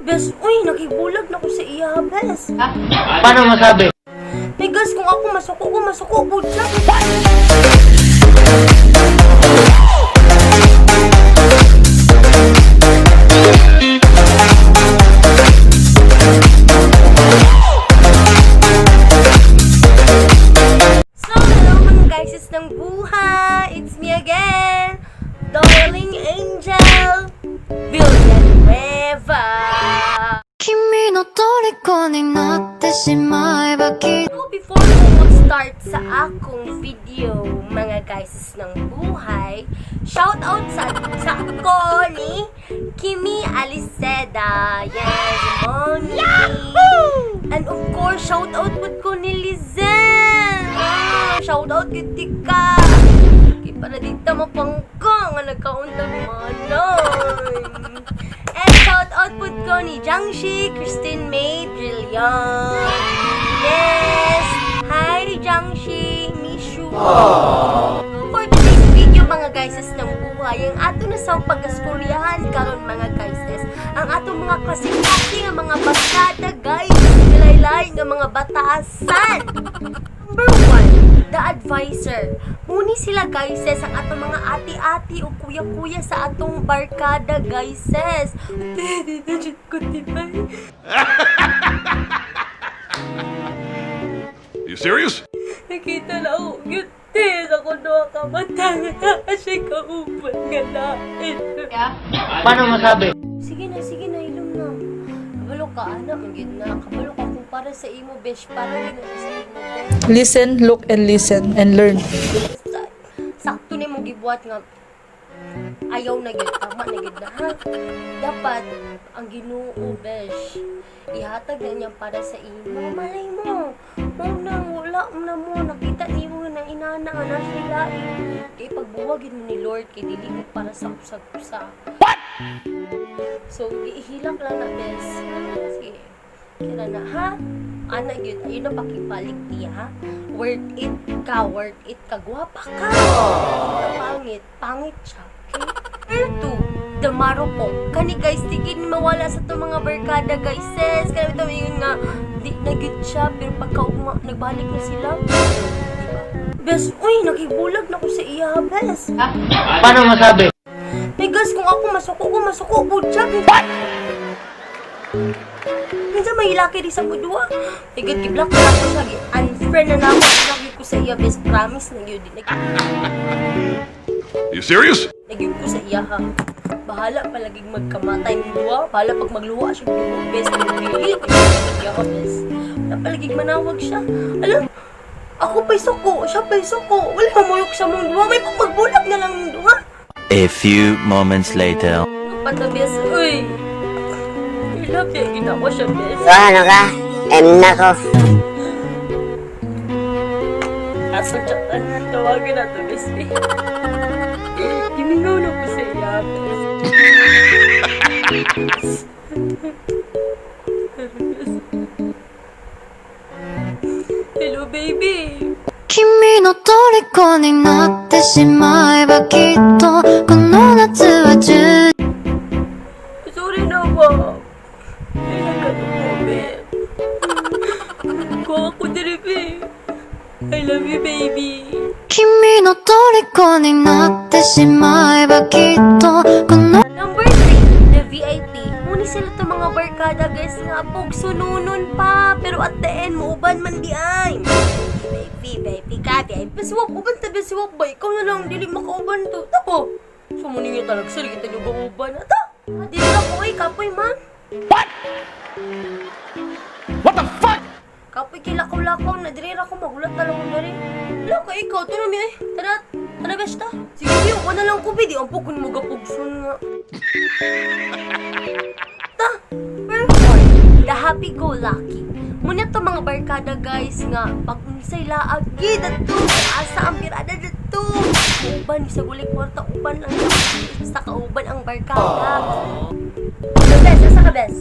Bes, uy, nakibulag na ko sa iya, bes. Paano masabi? May gas, kung ako masuko po siya. So, hello mga guys ng buhay. It's me again, Darling Angel Villanueva. 君の虜になってしまえばきっと So, before ko mag-start sa akong video, mga guys ng buhay, shout out sa ako ni Kimi Aliceda. Yes, mommy. And of course, shout out ko ni Lizen. Shout out kiti ka. Kaya para dito mapangka nga nagkauntang manay. And shout out ko ni Jiangxi, Christine May, Brilliant. Yes! Hi, Jiangxi! Miss you! For today's video, mga guyses ng buhay, ang ato na sa pag-askuryahan karon mga guyses, ang atong mga klase-klase ng mga basada, guys, nilaylay ng mga bataasan. Number 1, The Advisor. Muni sila, guyses, ang atong mga ati-ati o kuya-kuya sa atong barkada, guyses. You serious? Nakita na ako, cute ako doon ka matanga kasi kauban nga natin. Paano masabi? Sige na, ilong na. Kabalo ka, anak, magiging na. Kabalo ka kung para sa imo, besh, para rin na sa imo, besh. Listen, look, and listen, and learn. Sakto na mong gibuhat nga, ayaw na gid, tama na gid na, ha? Dapat, ang Ginoo, besh, ihatag na niya para sa imo. Malay mo, wala na mo, nakita niyo na inana nga na sila eh. Kaya pagbuwagin mo ni Lord, kay dili mo para sa usag-usa. What? So, ihilak lang na, bes. Sige, kaya na, ha? Ana yun, ayun na pakibalik niya, ha? Worth it ka, gwapa ka. Pangit siya, okay? Number 2, The Marupok. Kani guys, tigin mawala sa itong mga barkada, guys, sis. Kaya ito yun nga, di nagit siya, pero pagka nagbalik na sila. Diba? Bes, uy, nakibulag na ko sa iya, bes. Paano masabi? May gas, kung ako masuko po siya. What? Minsan may laki di sa budwa. Tigad kiblock na ako siya. Unfriend na ako. Lagi ko sa iya, best promise na yun. You serious? Nagyod ko sa iya, ha. Bahala palaging magkamatay ng luwa. Bahala pag magluwa siya ng best na pili. Iya ka, best. Wala palaging manawag siya. Alam, ako pa'y suko. Siya pa'y suko. Wala mamuyok sa mong luwa. May pagbulag na lang ng luwa. A few moments later. Pata, best. Uy. I love you. Ginawa siya, best. So ano ka? Na ko. Aso chatan, tawagin na ito, best. Gimingaw na ko sa iya, Hello, baby. 君の虜になってしまえばきっとこの夏は充 Sorry na ba? Kailan ka mo, babe? Kuha ako diri, babe. I love you, baby. 君の虜になってしまえばきっとこの Number 3, The VIP. Muni sila ito mga barkada, guys, nga pog sununon pa. Pero at the end, muuban man di ay. Baby ka, baby. Basiwap, uban tabi, siwap ba? Ikaw na lang, dili makauban to. Tapo. Sumunin nga talaga, sali kita nyo ba uban? Ata, dili ka po ay, kapoy man. What the fuck? Kapoy kilakaw-lakaw na, dili ra ko magulat na lang ko na rin. Wala ka, ikaw, ito na mi ay. Tara, besta. Sige, di, uwan na lang ko, di. Ang po kung magapugsun nga. Ta, perfect. The Happy-Go-Lucky. Muna to mga barkada, guys, nga pag unsay laag dato asa ang pirada dato uban sa gulik kwarta uban lang basta kauban ang barkada. Bes, asa ka, bes?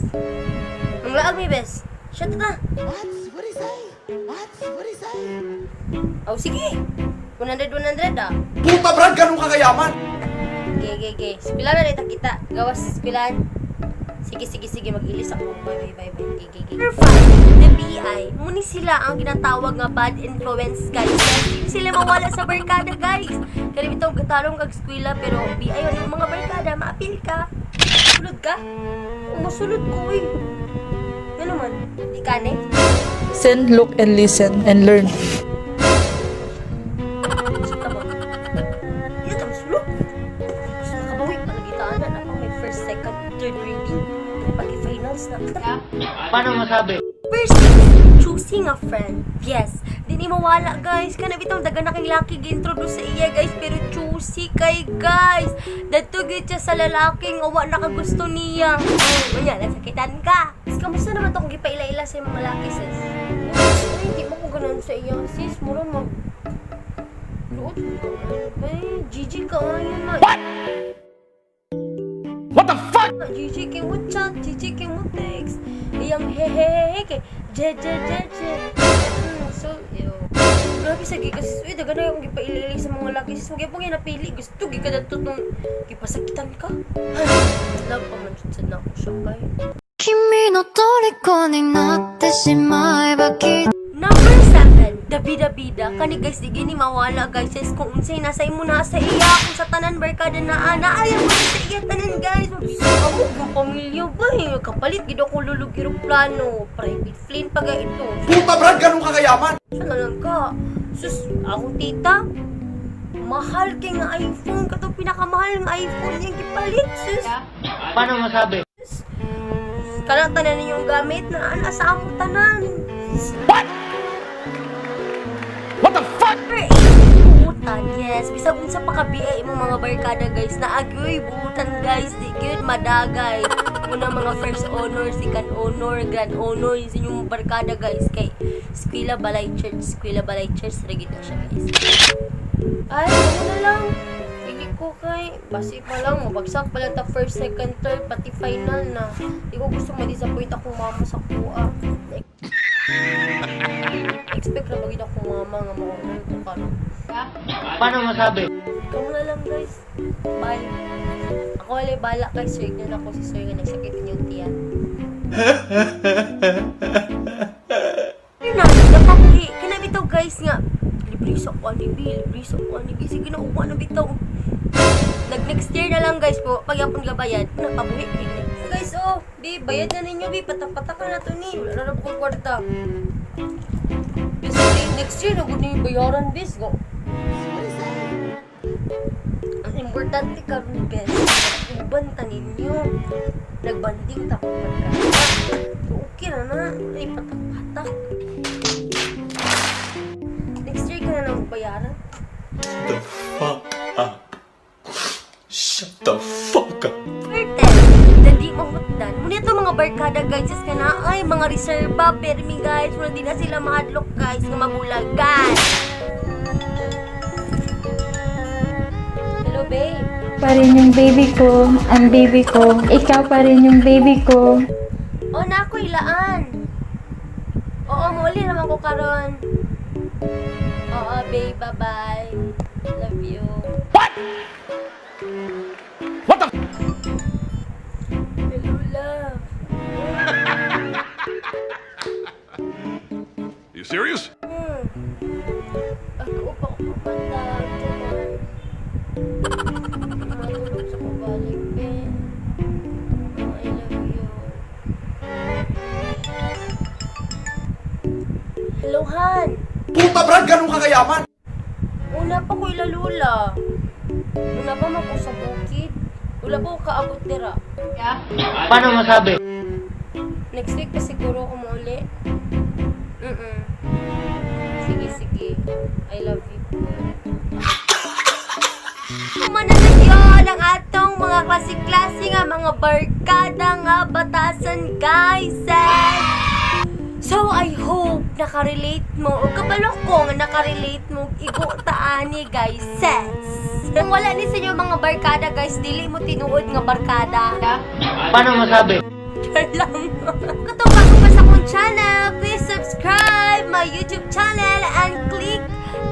Ang laag mi, bes. Shut na. What is that? What is that? Oh, sige. 100 ah. Puta brad, ganun ka kayaman? Ge. Spilan na kita. Gawas spilan. Sige, mag-ilis ako. Bye. Number 5, the BI. Muni sila ang ginatawag nga bad influence, guys. Hindi sila mawala sa barkada, guys. Kaya bitong katalong kag-eskwela, pero BI yun yung mga barkada, maapil ka. Sulod ka? Umusulod ko, eh. Ano naman? Di ka, ne? Listen, look, and listen, and learn. Sita mo. Hindi na sulod. Gusto nakabawi. Palagitaan na ako may first, second, third reading. Pag-finals na. Paano masabi? First, choosing a friend. Yes, di ni mawala, guys. Kana bitong daga na kay laki gi-introduce sa iya, guys, pero choosy kay, guys. Dadto gyud siya sa lalaking awa na kagusto niya. Unya, nasakitan ka. Sis, kamusta naman to kung gipaila-ila sa mga laki, sis? Ay, di mo ko ganun sa iya, sis. Mura mag... Luot. Ay, GG ka, ayun na. What the fuck? GG kay mo chat, GG kay mo text. Iyang hehehe kay je. So, yo. Grabe sa gigas. Uy, daga na yung gipailili sa mga laki. Sis, huwag yung napili. Gusto, gikadatot nung gipasakitan ka. Ay, love pa man siya na ako siya kay. 君の虜になってしまえばきっと Number 7, the bida-bida. Kani guys, di gini mawala, guys. Sis, kung unsay nasa imo na sa iya, kung sa tanan barkada na ayaw mo sa iya tanan, guys. Mabisa ako, kung pamilya ba eh. Kapalit, gido ko lulugirong plano. Private plane pa ga ito. Puta Brad, ganun ka kayaman! Saan lang ka? Sus, akong tita, mahal kay nga iPhone. Katong pinakamahal nga iPhone yung gipalit, sus. Paano masabi? Kanang tanan ninyong gamit na nasa among tanan. What the fuck? Number 8, buutan. Yes, bisag unsa pa kabiay imong mga barkada, guys. Naagyoy buutan, guys. Di gyud madagay. Muna mga first honor, second honor, grand honor sa inyong barkada, guys. Kay Eskwela Balay Church, regid na siya, guys. Ay, ano na lang. Pili ko kay basi pa lang, mabagsak pa lang ta first, second, third, pati final na. Di ko gusto ma-disappoint akong mama sa kuha. Expect na bagid akong mama nga makunan ito ka. Paano masabi? Ikaw na lang, guys. Bye. Ako wala bala kay Sir. Yan ako si Sir nga nagsakitin yung tiyan. Yun na, napapuhi. Kinabitaw, guys, nga. Libriso ko ni B. Sige na, uwa na bitaw. Nag-next year na lang, guys, po. Pag yapon ka bayad, napapuhi. So, guys, oh. Bi, bayad na ninyo, Bi. Patak-patak na to ni. Wala na po kong kwarta. Bis, next year, nagod na yung bayaran, bis. Go. Ang importante ka rin, guys. Ubanta ninyo. Nagbanding tapos ka. So, okay na na. Ay, patak-patak. Next year ka na lang bayaran. The fuck up. Shut the fuck up. Dadi mahutdan. Muna ito mga barkada, guys. Just ka na, ay, mga reserva, permi, guys. Muna di na sila mahadlok, guys, nga mabulagan. Hello, babe. Pa rin yung baby ko, ang baby ko. Ikaw pa rin yung baby ko. Oh, na ako ilaan. Oo, muli naman ko karon. Oo, babe, bye-bye. Love you. What the? Hello, love. You serious? Ako pa ko kapatag. Matulog sa kabalik, Ben. Oh, I love you. Hello, Han. Puta Brad, ganun ka kayaman! Una pa ko ilalula. Una pa man ko sa bukid. Wala pa ko kaabot dira. Paano masabi? Next week pa siguro ako mauli. Sige. I love you po. Kumananagyon ang atong mga klase-klase nga mga barkada nga batasan, guys. So, I hope nakarelate mo o kabalo ko nga nakarelate mo igo taani, guys. Kung wala ni sa inyo mga barkada, guys, dili mo tinuod nga barkada. Paano masabi? Char lang. Kung bago pa sa akong channel, please subscribe my YouTube channel and click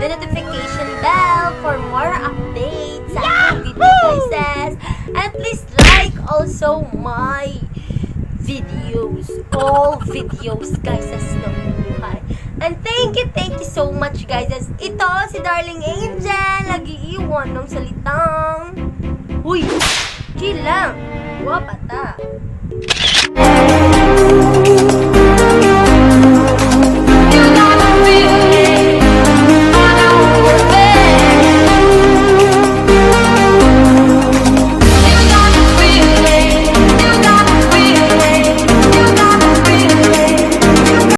the notification bell for more updates sa aking video, guys. And please like also my videos. All videos, guys, as ng buhay. And thank you so much, guys. As ito, si Darling Angel, nag-iiwan ng salitang, huy, chill lang, wapata.